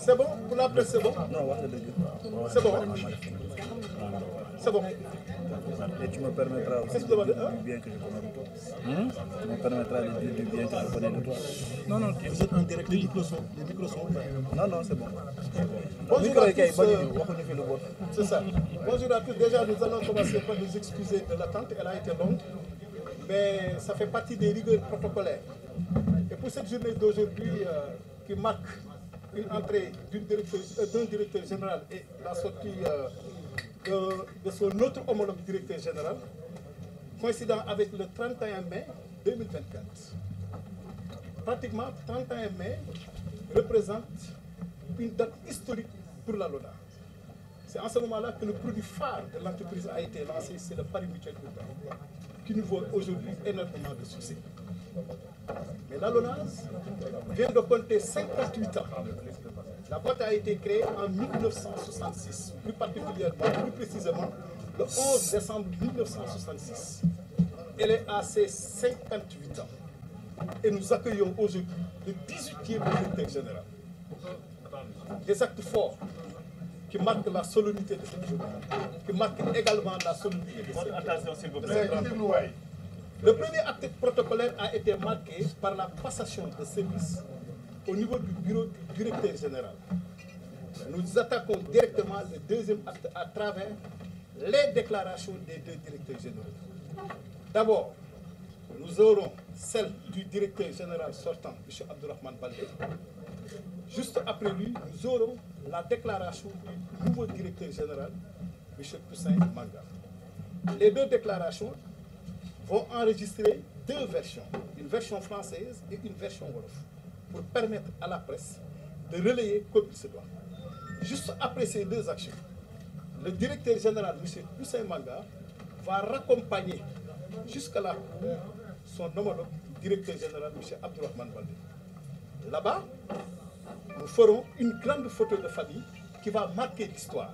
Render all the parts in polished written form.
C'est bon pour la presse, c'est bon? C'est bon. C'est bon. Et tu me permettras aussi de dire du bien que je connais de toi. Tu me permettras de dire du bien que je connais de toi. Non, non, vous êtes en direct, les micros sont ouverts. Non, c'est bon. Bonjour à tous. C'est ça. Bonjour à tous. Déjà, nous allons commencer par nous excuser de l'attente. Elle a été longue, mais ça fait partie des rigueurs protocolaires. Et pour cette journée d'aujourd'hui, qui marque une entrée d'un directeur général et la sortie de son autre homologue directeur général, coïncidant avec le 31 mai 2024. Pratiquement, 31 mai représente une date historique pour la LONASE. C'est en ce moment-là que le produit phare de l'entreprise a été lancé, c'est le Paris Mutuel Urbain, qui nous vaut aujourd'hui énormément de succès. Mais la LONASE vient de compter 58 ans. La boîte a été créée en 1966, plus particulièrement, plus précisément, le 11 décembre 1966. Elle est à ses 58 ans. Et nous accueillons aujourd'hui le 18e directeur général. Des actes forts qui marquent la solennité de cette journée, qui marquent également la solennité de cette journée. Attention, s'il vous plaît. Le premier acte protocolaire a été marqué par la passation de service au niveau du bureau du directeur général. Nous attaquons directement le deuxième acte à travers les déclarations des deux directeurs généraux. D'abord, nous aurons celle du directeur général sortant, M. Abdourahmane Baldé. Juste après lui, nous aurons la déclaration du nouveau directeur général, M. Toussaint Manga. Les deux déclarations vont enregistrer deux versions, une version française et une version wolof, pour permettre à la presse de relayer comme il se doit. Juste après ces deux actions, le directeur général, M. Toussaint Manga, va raccompagner jusqu'à la cour son homologue directeur général, M. Abdourahmane Baldé. Là-bas, nous ferons une grande photo de famille qui va marquer l'histoire.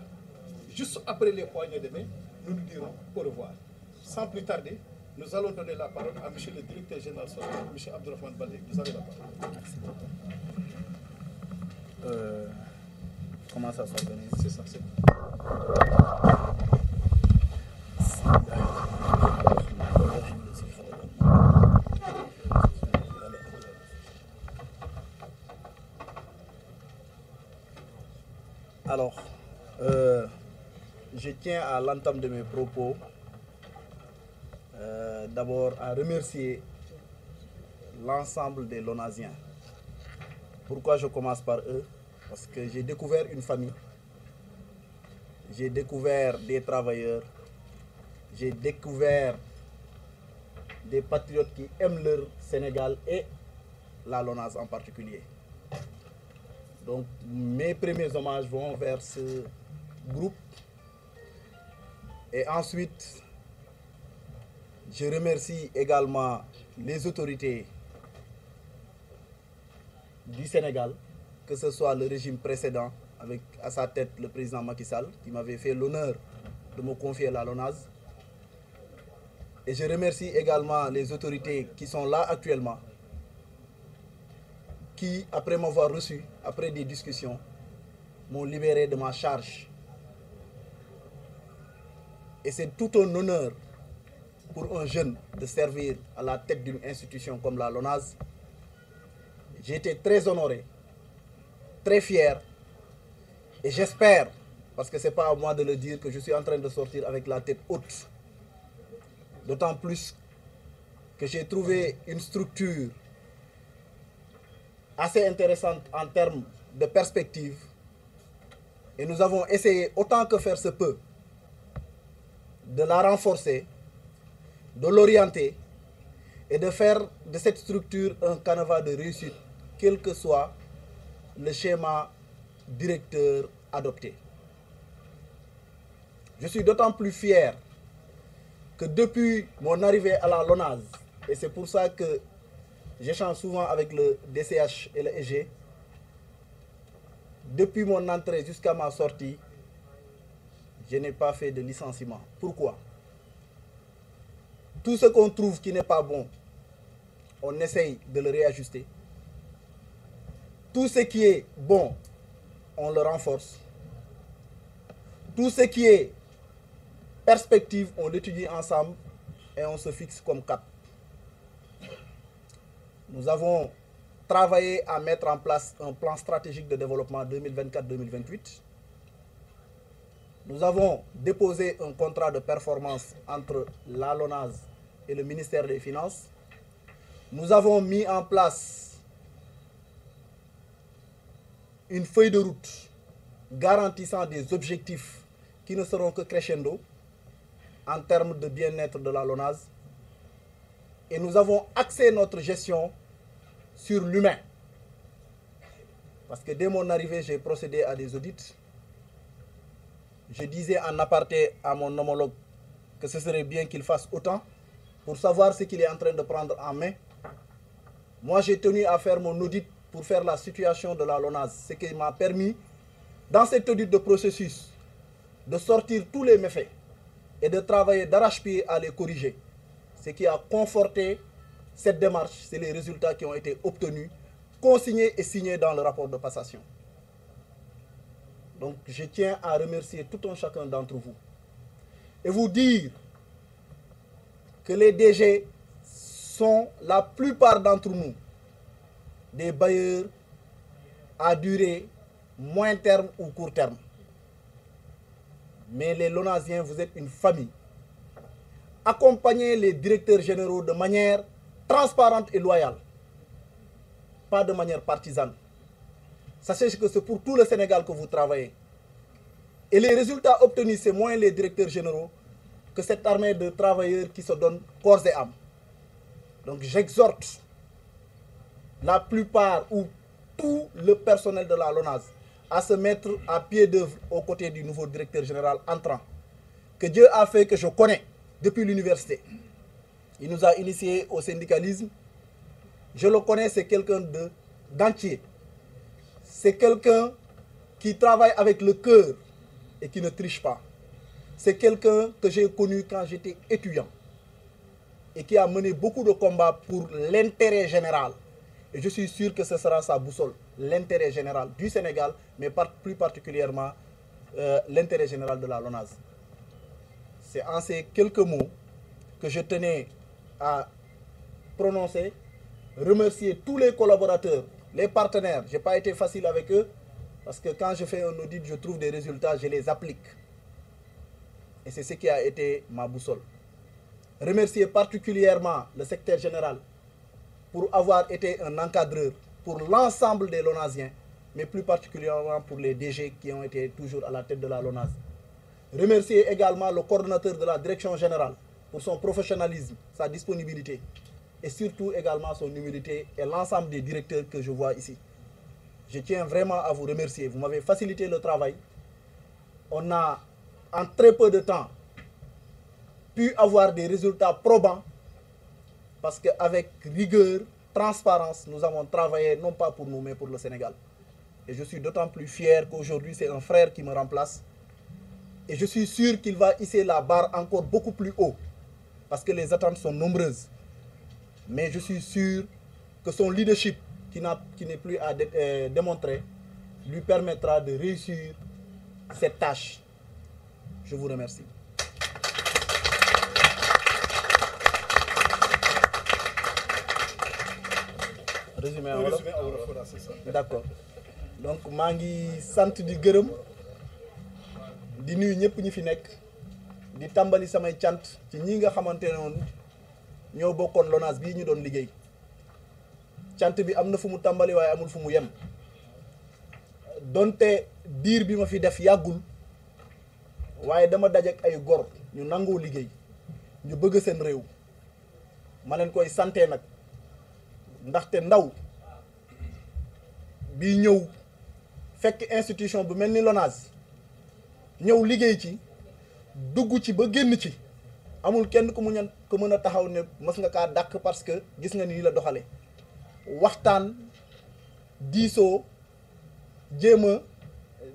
Juste après les poignées de main, nous nous dirons au revoir. Sans plus tarder, nous allons donner la parole à M. le directeur général, M. Abdourahmane Baldé. Vous avez la parole. Comment ça s'organise? C'est ça, c'est Alors, je tiens à l'entame de mes propos d'abord à remercier l'ensemble des Lonasiens. Pourquoi je commence par eux? Parce que j'ai découvert une famille, j'ai découvert des travailleurs, j'ai découvert des patriotes qui aiment leur Sénégal et la LONASE en particulier. Donc mes premiers hommages vont vers ce groupe. Et ensuite, je remercie également les autorités du Sénégal, que ce soit le régime précédent, avec à sa tête le président Macky Sall, qui m'avait fait l'honneur de me confier la LONASE. Et je remercie également les autorités qui sont là actuellement, qui, après m'avoir reçu, après des discussions, m'ont libéré de ma charge. Et c'est tout un honneur pour un jeune de servir à la tête d'une institution comme la LONASE. J'ai été très honoré, très fier, et j'espère, parce que ce n'est pas à moi de le dire, que je suis en train de sortir avec la tête haute. D'autant plus que j'ai trouvé une structure assez intéressante en termes de perspective, et nous avons essayé autant que faire se peut de la renforcer, de l'orienter et de faire de cette structure un canevas de réussite, quel que soit le schéma directeur adopté. Je suis d'autant plus fier que depuis mon arrivée à la LONASE, et c'est pour ça que j'échange souvent avec le DCH et le EG, depuis mon entrée jusqu'à ma sortie, je n'ai pas fait de licenciement. Pourquoi? Tout ce qu'on trouve qui n'est pas bon, on essaye de le réajuster. Tout ce qui est bon, on le renforce. Tout ce qui est perspective, on l'étudie ensemble et on se fixe comme cap. Nous avons travaillé à mettre en place un plan stratégique de développement 2024-2028. Nous avons déposé un contrat de performance entre la LONASE et le ministère des Finances. Nous avons mis en place une feuille de route garantissant des objectifs qui ne seront que crescendo en termes de bien-être de la LONASE. Et nous avons axé notre gestion sur l'humain. Parce que dès mon arrivée, j'ai procédé à des audits. Je disais en aparté à mon homologue que ce serait bien qu'il fasse autant pour savoir ce qu'il est en train de prendre en main. Moi, j'ai tenu à faire mon audit pour faire la situation de la LONASE, ce qui m'a permis, dans cet audit de processus, de sortir tous les méfaits et de travailler d'arrache-pied à les corriger. Ce qui a conforté cette démarche, c'est les résultats qui ont été obtenus, consignés et signés dans le rapport de passation. Donc, je tiens à remercier tout un chacun d'entre vous et vous dire que les DG sont, la plupart d'entre nous, des bailleurs à durée moyen terme ou court terme. Mais les LONASiens, vous êtes une famille. Accompagnez les directeurs généraux de manière transparente et loyale, pas de manière partisane. Sachez que c'est pour tout le Sénégal que vous travaillez. Et les résultats obtenus, c'est moins les directeurs généraux que cette armée de travailleurs qui se donnent corps et âme. Donc j'exhorte la plupart ou tout le personnel de la LONASE à se mettre à pied d'œuvre aux côtés du nouveau directeur général entrant, que Dieu a fait, que je connais depuis l'université. Il nous a initiés au syndicalisme. Je le connais, c'est quelqu'un d'entier. C'est quelqu'un qui travaille avec le cœur et qui ne triche pas. C'est quelqu'un que j'ai connu quand j'étais étudiant et qui a mené beaucoup de combats pour l'intérêt général. Et je suis sûr que ce sera sa boussole, l'intérêt général du Sénégal, mais plus particulièrement l'intérêt général de la LONASE. C'est en ces quelques mots que je tenais à prononcer, remercier tous les collaborateurs, les partenaires. Je n'ai pas été facile avec eux, parce que quand je fais un audit, je trouve des résultats, je les applique. Et c'est ce qui a été ma boussole. Remercier particulièrement le secrétaire général pour avoir été un encadreur pour l'ensemble des LONASiens, mais plus particulièrement pour les DG qui ont été toujours à la tête de la LONASE. Remercier également le coordonnateur de la direction générale pour son professionnalisme, sa disponibilité et surtout également son humilité et l'ensemble des directeurs que je vois ici. Je tiens vraiment à vous remercier. Vous m'avez facilité le travail. On a, en très peu de temps, pu avoir des résultats probants parce qu'avec rigueur, transparence, nous avons travaillé non pas pour nous, mais pour le Sénégal. Et je suis d'autant plus fier qu'aujourd'hui, c'est un frère qui me remplace. Et je suis sûr qu'il va hisser la barre encore beaucoup plus haut parce que les attentes sont nombreuses. Mais je suis sûr que son leadership, qui n'est plus à démontrer, lui permettra de réussir cette tâche. Je vous remercie. Résumé en wolof. D'accord. Donc maa ngi sant di gërëm di nuyu ñëpp ñi fi nekk di tàmbali samay cant ci ñi nga xamante ne woon ñoo bokkoon LONASE bii ñu doon liggéey cant bi am na fu mu tàmbali waaye amul fu mu yem donte diir bi ma fi def yàggul waaye dama dajeek ay gor ñu nangoo liggéey ñu bëgg seen réew ma leen koy sante nag ndaxte ndaw bi ñëw fekk institution bu mel ni LONASE ñëw liggéey ci dugg ci ba génn ci amul kenn ku mën a taxaw ne mës nga kaa dàq parce que gis nga ni la doxale waxtaan diisoo jéem a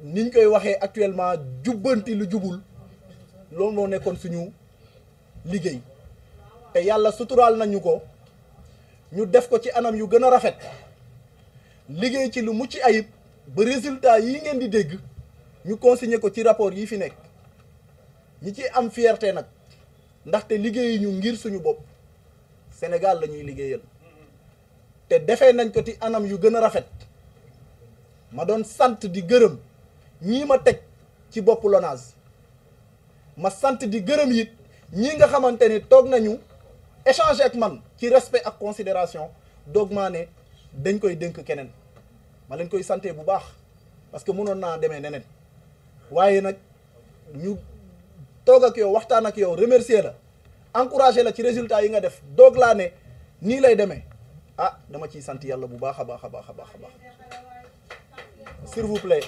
niñ koy waxee actuellement jubbanti lu jubul loolu moo nekkoon suñu liggéey te yàlla suturaal nañu ko ñu def ko ci anam yu gën a rafet liggéey ci lu mucc ayib ba résultat yi ngeen di dégg ñu consigné ko ci rapport yi fi nekk ñi ci am fierté nag ndaxte liggéeyi ñu ngir suñu bopp Sénégal la ñuy liggéeyal te defee nañ ko ci anam yu gën a rafet ma doon sant di gërëm ñii ma teg ci bopp LONASE ma sant di gërëm it ñii nga xamante ni toog nañu échanger ak man ci respect ak considération doog maa ne dañ koy dénk keneen ma leen koy santé bu baax parce que mënoon naa demee neneen waaye nag ñu toog ak yow waxtaan ak yow remercier la encourager la ci résultat yi nga def doog laa ne nii lay demee ah dama ciy sant yàlla bu baax a baax a baax a baax a baax s'il vous plaît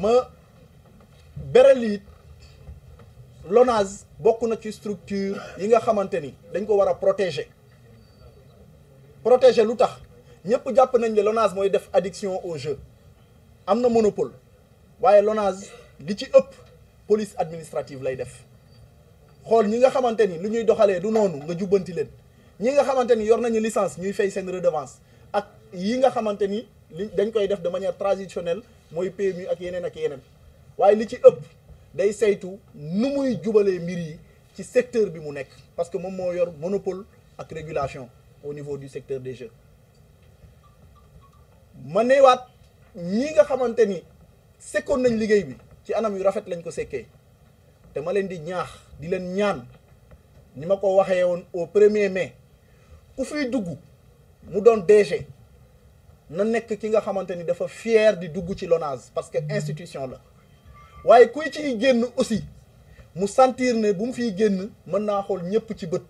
ma beral it LONASE bokk na ci structure yi nga xamante ni dañ ko war a protéger lu tax ñëpp jàpp nañ ne LONASE mooy def addiction au jeu am na monopole waaye LONASE li ci ëpp police administrative lay def xool ñi nga xamante ni lu ñuy doxalee du noonu nga jubbanti leen ñi nga xamante ni yor nañu licence ñuy fay seen redevance ak yi nga xamante ni li dañ koy def de manière traditionnelle mooy PMU ak yeneen waaye li ci ëpp day saytu nu muy jubalee mbir yi ci secteur bi mu nekk parce que moom moo yor monopole ak régulation au niveau du secteur des jeux ma neewaat ñi nga xamante ni sekkoon nañ liggéey bi ci anam yu rafet lañ ko sekkee te ma leen di ñaax di leen ñaan ni ma ko waxee woon au 1er mai ku fiy dugg mu doon DG na nekk ki nga xamante ni dafa fier di dugg ci LONASE parce que institution la waaye kuy ciy génn aussi mu sentir ne bu mu fiy génn mën naa xool ñëpp ci bët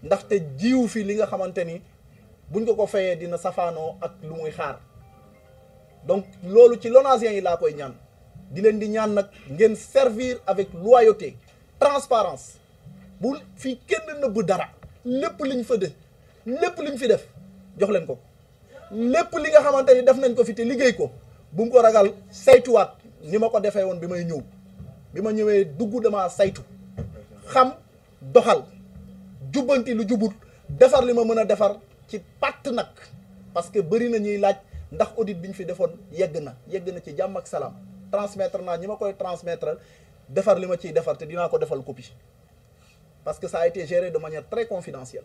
ndaxte jiwu fi li nga xamante ni buñ ko fayee dina safaanoo ak lu muy xaar donc loolu ci LONASIens yi laa koy ñaan di leen di ñaan nag ngeen servir avec loyauté transparence bu fi kenn nëbb dara lépp liñ fa def lépp liñ fi def jox leen ko lépp li nga xamante ni def nañ ko fi te liggéey ko bu mu ko ragal saytuwaat ni ma ko defee woon bi may ñëw bi ma ñëwee dugg damaa saytu xam doxal jubbanti lu jubut defar li ma mën a defar ci pàtt nag parce que bëri na ñuy laaj ndax audit bi ñu fi defoon yegg na ci jàmm ak salaam transmettre naa ñi ma koy transmettre defar li ma ciy defar te dinaa ko defal copie parce que ça a été géré de manière très confidentielle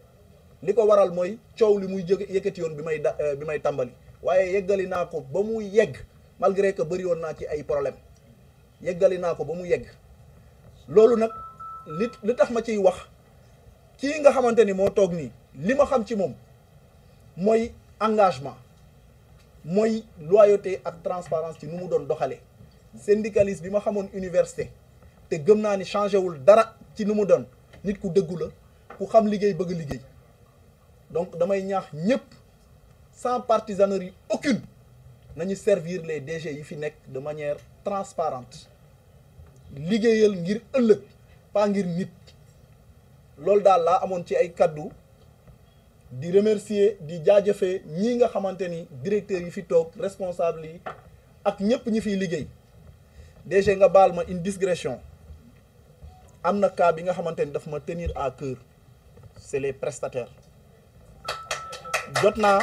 li ko waral mooy coow li muy yëkkati yoon bi may tàmbali waaye yeggali naa ko ba mu yegg malgré que bëri woon naa ci ay problème yeggali naa ko ba mu yegg loolu nag li tax ma ciy wax kii nga xamante ni moo toog nii li ma xam ci moom mooy engagement mooy loyauté ak transparence ci nu mu doon doxalee syndicaliste bi ma xamoon université te gëm naa ni changé wul dara ci nu mu doon nit ku dëggu la ku xam liggéey bëgg liggéey donc damay ñaax ñëpp sans partisanerie aucune nañu servir les DG yi fi nekk de manière transparente liggéeyal ngir ëllëg pas ngir nit loolu daal laa amoon ci ay kaddu di remercier di jaajëfee ñii nga xamante ni directeurs yi fi toog responsable yi ak ñëpp ñi fiy liggéey DG nga baal ma une digression am na cas bi nga xamante ni daf ma tenir à cœur c'est les prestataires jot naa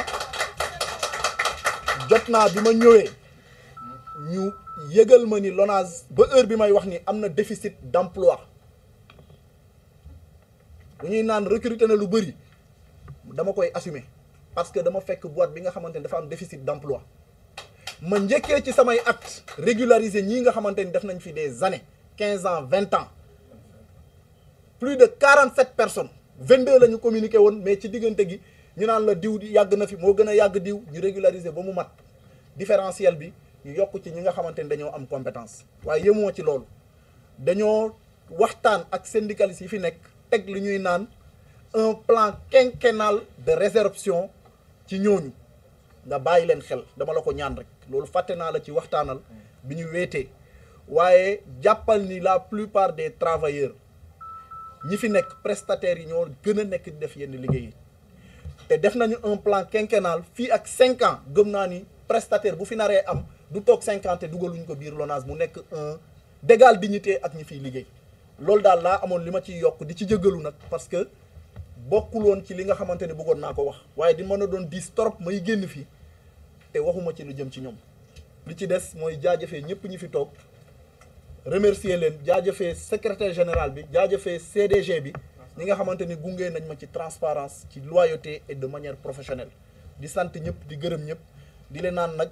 bi ma ñëwee ñu yëgal ma ni LONASE ba heure bi may wax ni am na déficit d'emploi bu ñuy naan recruter na lu bëri dama koy assumer parce que dama fekk boîte bi nga xamante ni dafa am déficit d'emploi ma njëkkee ci samay acte régulariser ñii nga xamante ni def nañ fi des années 15 ans 20 ans plus de 47 personnes 22 la ñu communiqué woon mais ci diggante gi ñu naan la diw di yàgg na fi moo gën a yàgg diw ñu régulariser ba mu mat différentiel bi ñu yokk ci ñi nga xamante ni dañoo am compétence waaye yemoo ci loolu dañoo waxtaan ak syndicalistes yi fi nekk teg li ñuy naan un plan quinquennal de résorption ci ñooñu nga bàyyi leen xel dama la ko ñaan rek loolu fàtte naa la ci waxtaanal bi ñu weetee waaye jàppal ni la plupart des travailleurs ñi fi nekk prestataires yi ñoo gën a nekk di def yenn liggéey yi te def nañu un plan quinquennal fii ak 5 ans gëm naa ni prestataire bu fi naree am du toog 5 ans te dugaluñ ko biir LONASE mu nekk un d'égale dignité ak ñi fiy liggéey loolu daal laa amoon li ma ciy yokk di ci jëggalu nag parce que bokkul woon ci li nga xamante ne bëggoon naa ko wax waaye di mën a doon diis trop may génn fii te waxuma ci lu jëm ci ñoom li ci des mooy jaajëfee ñëpp ñi fi toog remercier leen jaajëfee secrétaire général bi jaajëfee CDG bi ñi nga xamante ni gunge nañ ma ci transparence ci loyauté et de manière professionnelle di sant ñëpp di gërëm ñëpp di leen naan nag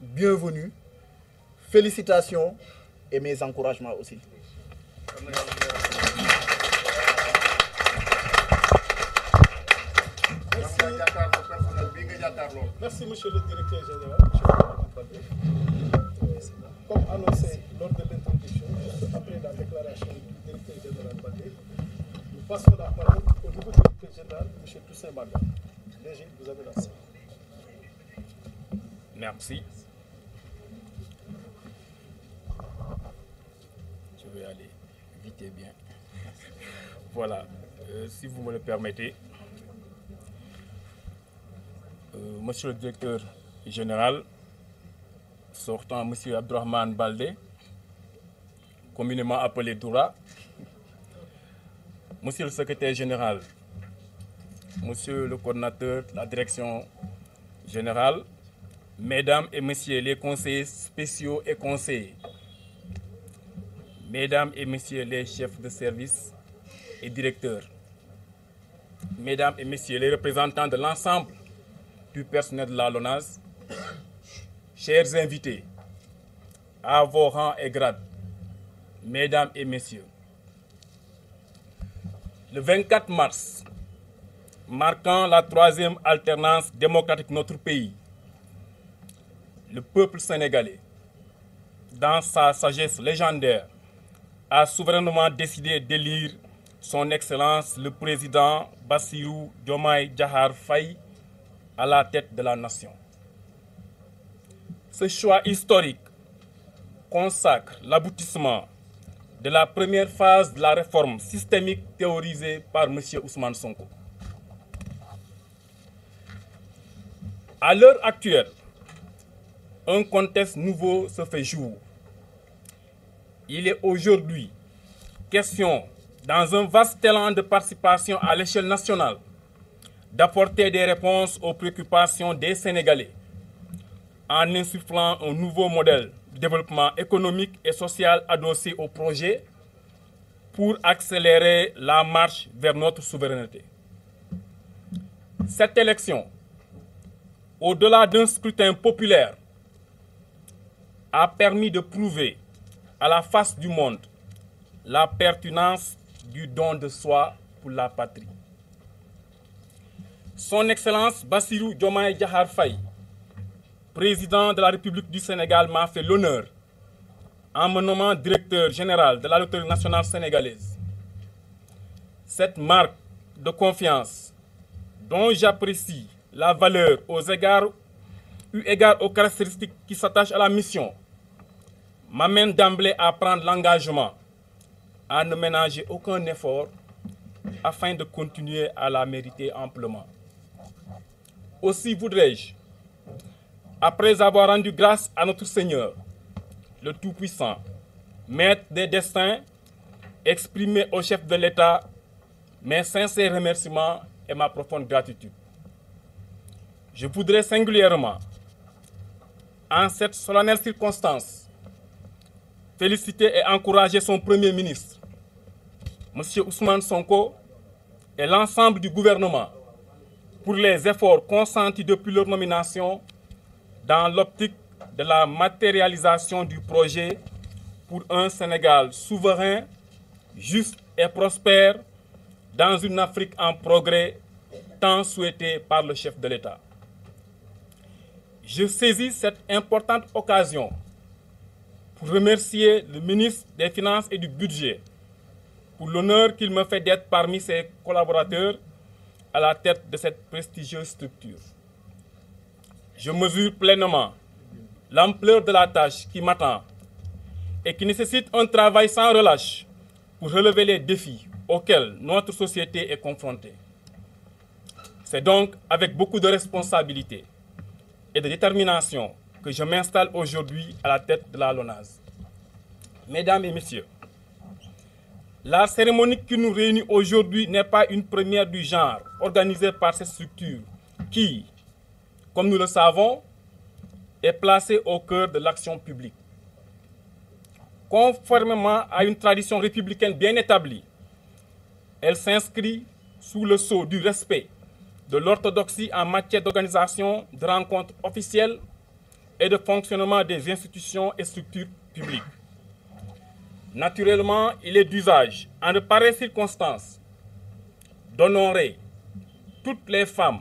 bienvenue félicitations et mes encouragements aussi. Merci monsieur le directeur général, monsieur comme annoncé lors de l'introduction, juste après la déclaration du directeur général Baldé, nous passons la parole au nouveau directeur général, monsieur Toussaint Manga. DG, vous avez la parole. Merci. Je vais aller vite et bien. Voilà, si vous me le permettez. Monsieur le directeur général, sortant monsieur Abdourahmane Baldé, communément appelé Doura, monsieur le secrétaire général, monsieur le coordinateur de la direction générale, mesdames et messieurs les conseillers spéciaux et conseillers, mesdames et messieurs les chefs de service et directeurs, mesdames et messieurs les représentants de l'ensemble du personnel de la LONASE, chers invités, à vos rangs et grades, mesdames et messieurs, le 24 mars, marquant la 3e alternance démocratique de notre pays, le peuple sénégalais, dans sa sagesse légendaire, a souverainement décidé d'élire son Excellence le président Bassirou Diomaye Diakhar Faye à la tête de la nation. Ce choix historique consacre l'aboutissement de la première phase de la réforme systémique théorisée par M. Ousmane Sonko. À l'heure actuelle, un contexte nouveau se fait jour. Il est aujourd'hui question, dans un vaste élan de participation à l'échelle nationale, d'apporter des réponses aux préoccupations des Sénégalais en insufflant un nouveau modèle de développement économique et social adossé au projet pour accélérer la marche vers notre souveraineté. Cette élection, au-delà d'un scrutin populaire, a permis de prouver à la face du monde la pertinence du don de soi pour la patrie. Son Excellence Bassirou Diomaye Diakhar Faye, président de la République du Sénégal, m'a fait l'honneur, en me nommant directeur général de la Loterie nationale sénégalaise. Cette marque de confiance, dont j'apprécie la valeur eu égard aux caractéristiques qui s'attachent à la mission, m'amène d'emblée à prendre l'engagement à ne ménager aucun effort afin de continuer à la mériter amplement. Aussi voudrais-je, après avoir rendu grâce à notre Seigneur, le Tout-Puissant, Maître des destins, exprimer au chef de l'État mes sincères remerciements et ma profonde gratitude. Je voudrais singulièrement en cette solennelle circonstance, féliciter et encourager son Premier ministre, M. Ousmane Sonko, et l'ensemble du gouvernement pour les efforts consentis depuis leur nomination dans l'optique de la matérialisation du projet pour un Sénégal souverain, juste et prospère dans une Afrique en progrès tant souhaitée par le chef de l'État. Je saisis cette importante occasion pour remercier le ministre des Finances et du Budget pour l'honneur qu'il me fait d'être parmi ses collaborateurs à la tête de cette prestigieuse structure. Je mesure pleinement l'ampleur de la tâche qui m'attend et qui nécessite un travail sans relâche pour relever les défis auxquels notre société est confrontée. C'est donc avec beaucoup de responsabilité et de détermination que je m'installe aujourd'hui à la tête de la LONASE. Mesdames et messieurs, la cérémonie qui nous réunit aujourd'hui n'est pas une première du genre organisée par cette structure qui, comme nous le savons, est placée au cœur de l'action publique. Conformément à une tradition républicaine bien établie, elle s'inscrit sous le sceau du respect de l'orthodoxie en matière d'organisation de rencontres officielles et de fonctionnement des institutions et structures publiques. Naturellement, il est d'usage, en de pareilles circonstances, d'honorer toutes les femmes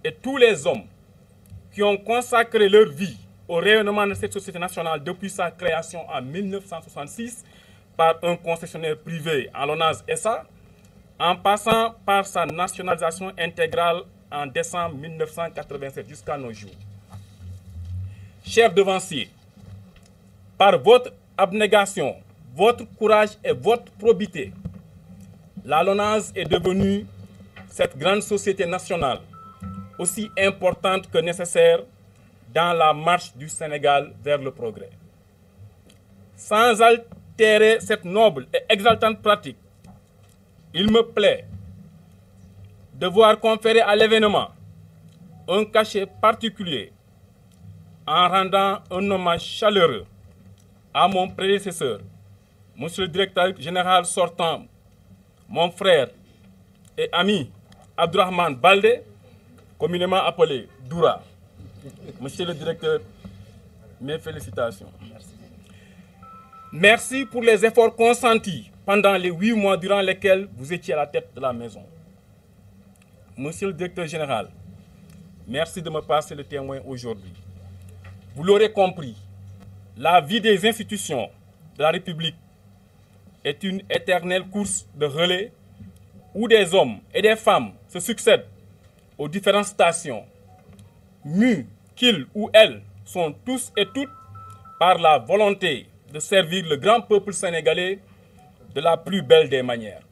et tous les hommes qui ont consacré leur vie au rayonnement de cette société nationale depuis sa création en 1966 par un concessionnaire privé en LONASE SA, en passant par sa nationalisation intégrale en décembre 1987 jusqu'à nos jours. Chers devanciers, par votre abnégation, votre courage et votre probité, la LONASE est devenue cette grande société nationale, aussi importante que nécessaire dans la marche du Sénégal vers le progrès. Sans altérer cette noble et exaltante pratique, il me plaît de voir conférer à l'événement un cachet particulier en rendant un hommage chaleureux à mon prédécesseur, Monsieur le directeur général sortant, mon frère et ami Abdourahmane Baldé, communément appelé Doura. Monsieur le directeur, mes félicitations. Merci pour les efforts consentis pendant les 8 mois durant lesquels vous étiez à la tête de la maison. Monsieur le directeur général, merci de me passer le témoin aujourd'hui. Vous l'aurez compris, la vie des institutions de la République est une éternelle course de relais où des hommes et des femmes se succèdent aux différentes stations, mus qu'ils ou elles sont tous et toutes par la volonté de servir le grand peuple sénégalais de la plus belle des manières.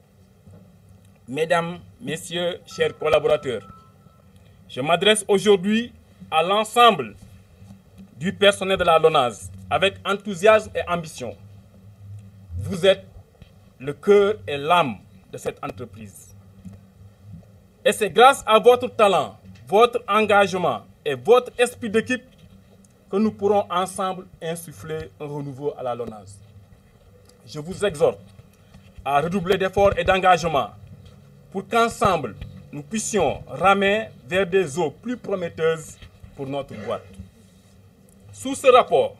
Mesdames, Messieurs, chers collaborateurs, je m'adresse aujourd'hui à l'ensemble du personnel de la LONASE avec enthousiasme et ambition. Vous êtes le cœur et l'âme de cette entreprise. Et c'est grâce à votre talent, votre engagement et votre esprit d'équipe que nous pourrons ensemble insuffler un renouveau à la LONASE. Je vous exhorte à redoubler d'efforts et d'engagement pour qu'ensemble, nous puissions ramer vers des eaux plus prometteuses pour notre boîte. Sous ce rapport,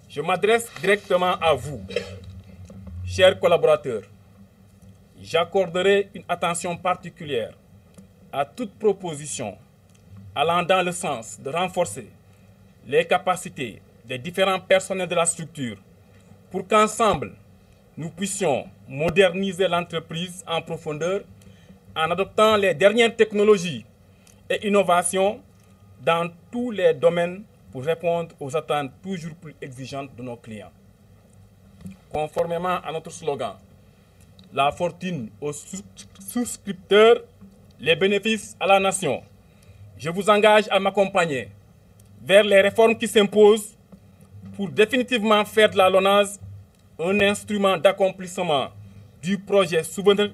je m'adresse directement à vous, chers collaborateurs. J'accorderai une attention particulière à toute proposition allant dans le sens de renforcer les capacités des différents personnels de la structure pour qu'ensemble, nous puissions moderniser l'entreprise en profondeur en adoptant les dernières technologies et innovations dans tous les domaines pour répondre aux attentes toujours plus exigeantes de nos clients. Conformément à notre slogan, la fortune aux souscripteurs, les bénéfices à la nation, je vous engage à m'accompagner vers les réformes qui s'imposent pour définitivement faire de la LONASE un instrument d'accomplissement du projet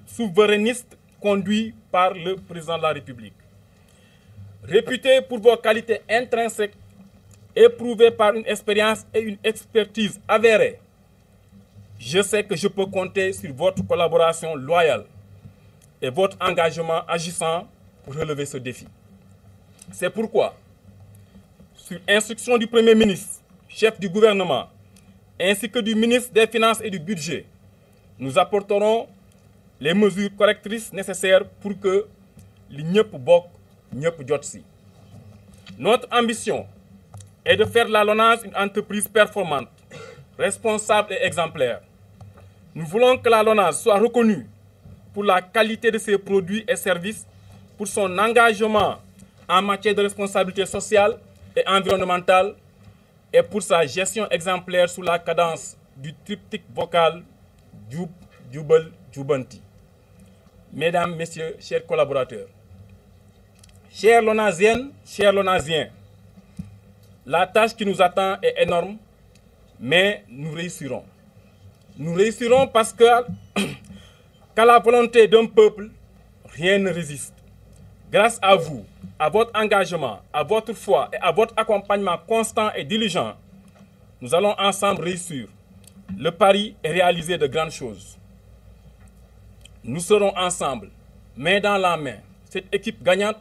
souverainiste conduit par le président de la République. Réputé pour vos qualités intrinsèques éprouvé par une expérience et une expertise avérée, je sais que je peux compter sur votre collaboration loyale et votre engagement agissant pour relever ce défi. C'est pourquoi, sur instruction du Premier ministre, chef du gouvernement, ainsi que du ministre des Finances et du Budget, nous apporterons les mesures correctrices nécessaires pour que li ñëpp bokk ñëpp jot si. Notre ambition est de faire de la LONASE une entreprise performante, responsable et exemplaire. Nous voulons que la LONASE soit reconnue pour la qualité de ses produits et services, pour son engagement en matière de responsabilité sociale et environnementale et pour sa gestion exemplaire sous la cadence du triptyque vocal Djoub, Djoubal, Djoubanti. Mesdames, Messieurs, chers collaborateurs, chères Lonasiennes, chers Lonasiens, la tâche qui nous attend est énorme, mais nous réussirons. Nous réussirons parce que, qu'à la volonté d'un peuple, rien ne résiste. Grâce à vous, à votre engagement, à votre foi et à votre accompagnement constant et diligent, nous allons ensemble réussir. Le pari est réalisé de grandes choses. Nous serons ensemble, main dans la main, cette équipe gagnante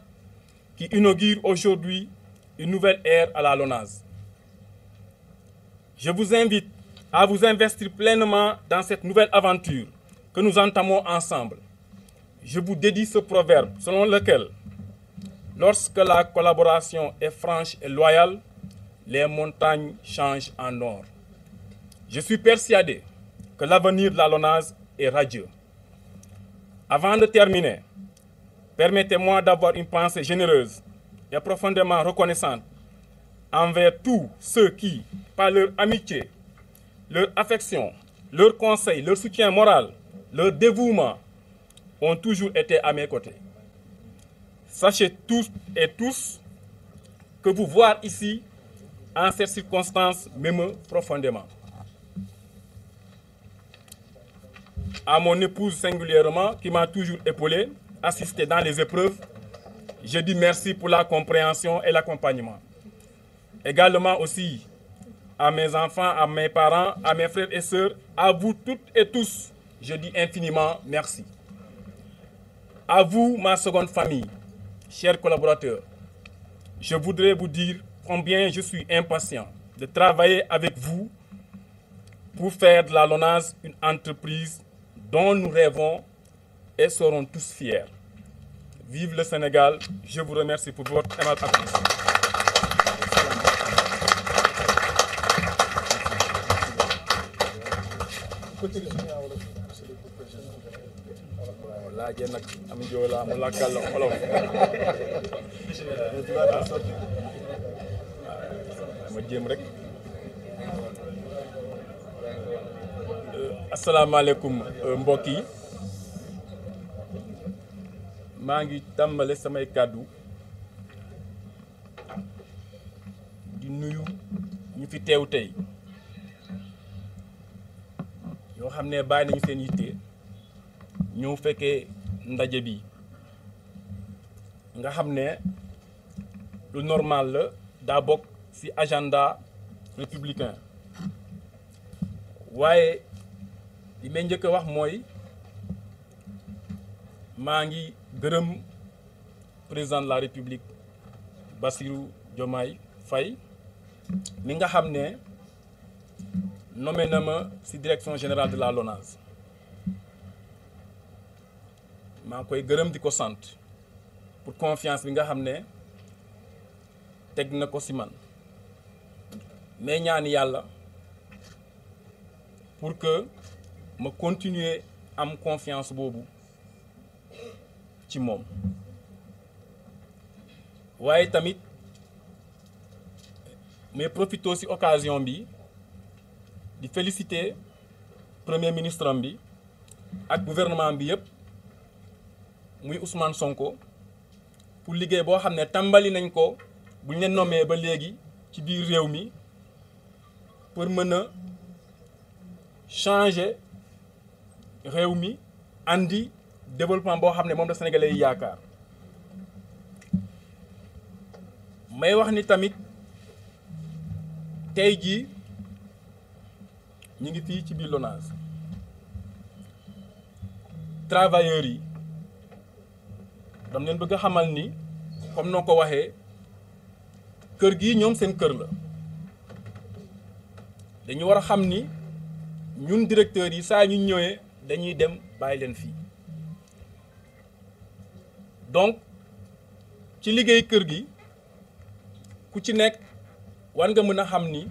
qui inaugure aujourd'hui une nouvelle ère à la LONASE. Je vous invite à vous investir pleinement dans cette nouvelle aventure que nous entamons ensemble. Je vous dédie ce proverbe selon lequel, lorsque la collaboration est franche et loyale, les montagnes changent en or. Je suis persuadé que l'avenir de la LONASE est radieux. Avant de terminer, permettez-moi d'avoir une pensée généreuse et profondément reconnaissante envers tous ceux qui, par leur amitié, leur affection, leur conseil, leur soutien moral, leur dévouement, ont toujours été à mes côtés. Sachez tous et tous que vous voir ici, en cette circonstance, m'émeut profondément. À mon épouse singulièrement, qui m'a toujours épaulé, assisté dans les épreuves, je dis merci pour la compréhension et l'accompagnement. Également aussi à mes enfants, à mes parents, à mes frères et sœurs, à vous toutes et tous, je dis infiniment merci. À vous, ma seconde famille, chers collaborateurs, je voudrais vous dire combien je suis impatient de travailler avec vous pour faire de la LONASE une entreprise dont nous rêvons et serons tous fiers. Vive le Sénégal, je vous remercie pour votre aimable attention. laajee nag am joola mu lakkal olof ma jéem rek. asalaamaaleykum mbokk yi, maa ngi tàmbale samay kàddu di nuyu ñu fi teew tey yoo xam ne bàyyi nañu seen yitte ñëw fekkee ndaje bi nga xam ne lu normal la, daa bokk ci agenda républicain. waaye li may njëkk a wax mooy maa ngi gërëm président de la république Bassirou Diomaye Faye mi nga xam ne nommé na ma ci direction générale de la LONASE. maa ngi koy gërëm di ko sant pour confiance bi nga xam ne teg na ko ci man, mais ñaan yàlla pour que ma continuer am confiance boobu ci moom. waaye tamit mais profito ci occasion bi di féliciter premier ministre am bi ak gouvernement bi yépp muy Ousmane Sonko pour liggéey boo xam ne tàmbali nañ ko bu ñu leen nommé ba léegi ci biir réew mi pour mën a changer réew mi, andi développement boo xam ne moom la Sénégalais yi yaakaar. may wax ni tamit tey jii ñu ngi fii ci biir LONASE travailleurs yi dam leen bëgg a xamal ni comme noo ko waxee kër gi ñoom seen kër la dañu war a xam ni ñun directeurs yi saa ñu ñëwee dañuy dem bàyyi leen fii donc ci liggéey kër gi ku ci nekk war nga mën a xam ni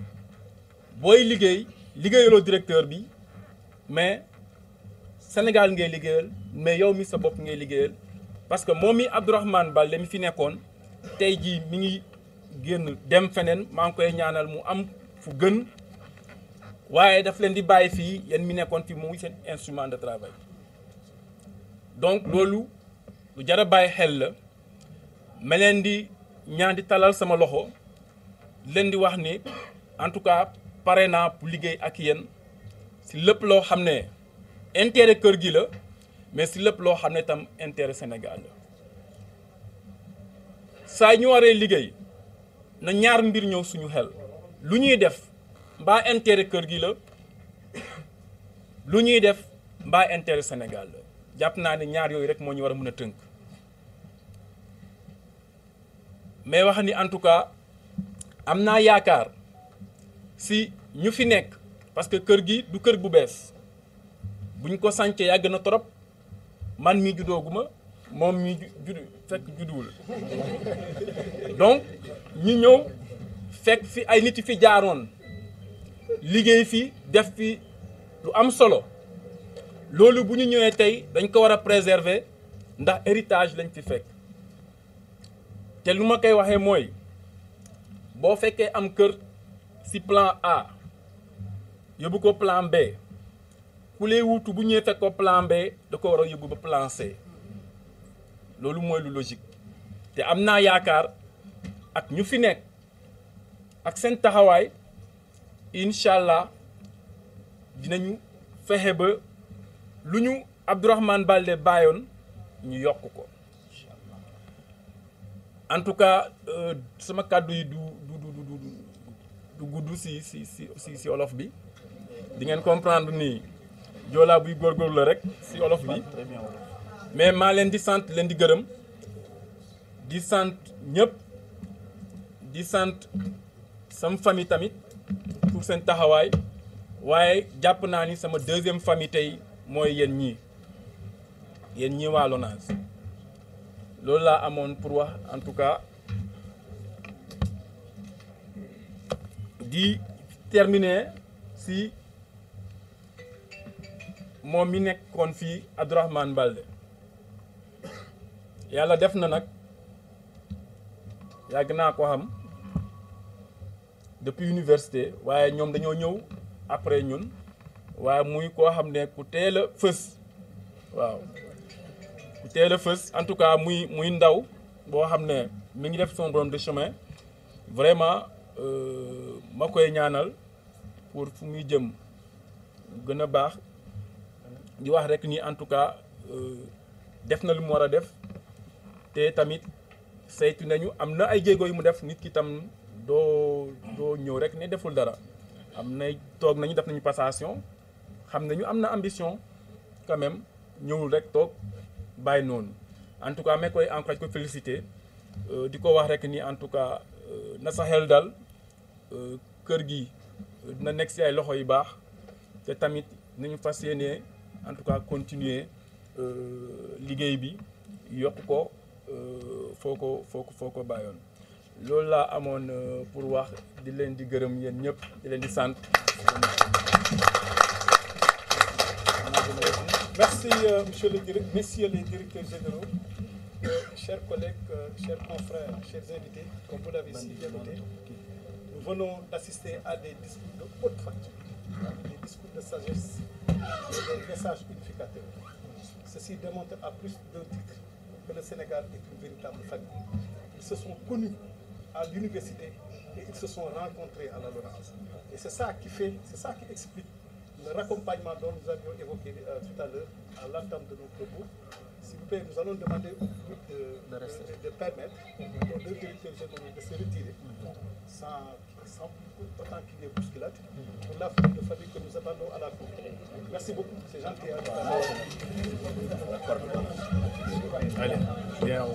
booy liggéeyaloo directeur bi mais Sénégal ngay liggéeyal mais yow mi sa bopp ngay liggéeyal parce que moom mi Abdourahmane Baldé mi fi nekkoon tey jii mi ngi génn dem feneen maa ngi koy ñaanal mu am fu gën waaye daf leen di bàyyi fii yéen mi nekkoon fi muy seen instrument de travail donc loolu lu jar a bàyyi xel la ma leen di ñaan di talal sama loxo leen di wax ni en tout cas pare naa pour liggéey ak yéen si lépp loo xam ne intérêt kër gi la mais si lépp loo xam ne tam intérêt Sénégal la saa ñu waree liggéey na ñaar mbir ñëw suñu xel lu ñuy def mbaa intérêt kër gi la lu ñuy def mbaa intérêt Sénégal la jàpp naa ne ñaar yooyu rek moo ñu war a mën a tënk mais wax ni en tout cas am naa yaakaar si ñu fi nekk parce que kër gi du kër bu bees buñ ko sàncee yàgg na trop man mii juddooguma moom mii judd fekk judduwul donc ñu ñëw fekk fi ay nit yi fi jaaroon liggéey fi def fi lu am solo loolu bu ñu ñëwee tey dañ ko war a préserver ndax héritage lañ fi fekk te lu ma koy waxee mooy boo fekkee am kër ci plan A yóbbu ko plan B ku lay wuutu bu ñëwee fekk ko plan B da ko war a yóbbu ba plan C loolu mooy lu logique te am naa yaakaar ak ñu fi nekk ak seen taxawaay incha allah dinañu fexe ba lu ñu Abdourahmane Baldé bàyyoon ñu yokk ko en tout cas sama kàddu yi du gudd si olof bi di ngeen comprendre ni joolaa buy góorgóorlu la rek si olof bi mais maa leen di sant leen di gërëm di sant ñëpp di sant sama famille tamit pour seen taxawaay waaye jàpp naa ni sama deuxième famille tey mooy yéen ñii waa LONASE loolu laa amoon pour wax en tout cas di terminer si moom mi nekkoon fii Abdourahmane Baldé yàlla def na nag yàgg naa ko xam depuis université waaye ñoom dañoo ñëw après ñun waaye muy koo xam ne ku teel a fës waaw ku teel a fës en tout cas muy ndaw boo xam ne mi ngi def son bonhomme de chemin vraiment ma koy ñaanal pour fu muy jëm gën a baax di wax rek ni en tout cas def na lu mu war a def te tamit saytu nañu am na ay jéego yu mu def nit ki tam doo ñëw rek ne deful dara am na toog nañu def nañu passation xam nañu am na ambition quand même ñëwul rek toog bàyyi noonu en tout cas mais koy encourage ko féliciter di ko wax rek ni en tout cas na sa xel dal kër gi dina nekk ci ay loxo yu baax te tamit nañu fas yéene en tout cas continuer liggéey bi yokk ko foo ko bàyyoon loolu laa amoon pour wax di leen di gërëm yéen ñëpp di leen di sant. Merci messieurs les directeurs généraux, chers collègues, chers confrères, chers invités, comme vous l'avez si bien noté, nous venons d'assister à des discours de haute facture, des discours de sagesse, des messages unificateurs. Ceci démontre à plus d'un titre que le Sénégal est une véritable famille. Ils se sont connus à l'université et ils se sont rencontrés à la LONASE. Et c'est ça qui explique le raccompagnement dont nous avions évoqué tout à l'heure à l'entame de nos propos. S'il vous plaît, nous allons demander au groupe de permettre aux deux directeurs de se retirer sans autant qu'il y ait bousculade pour la famille de famille que nous attendons à la fin. Merci beaucoup, c'est gentil. Allez, bien.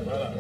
Voilà.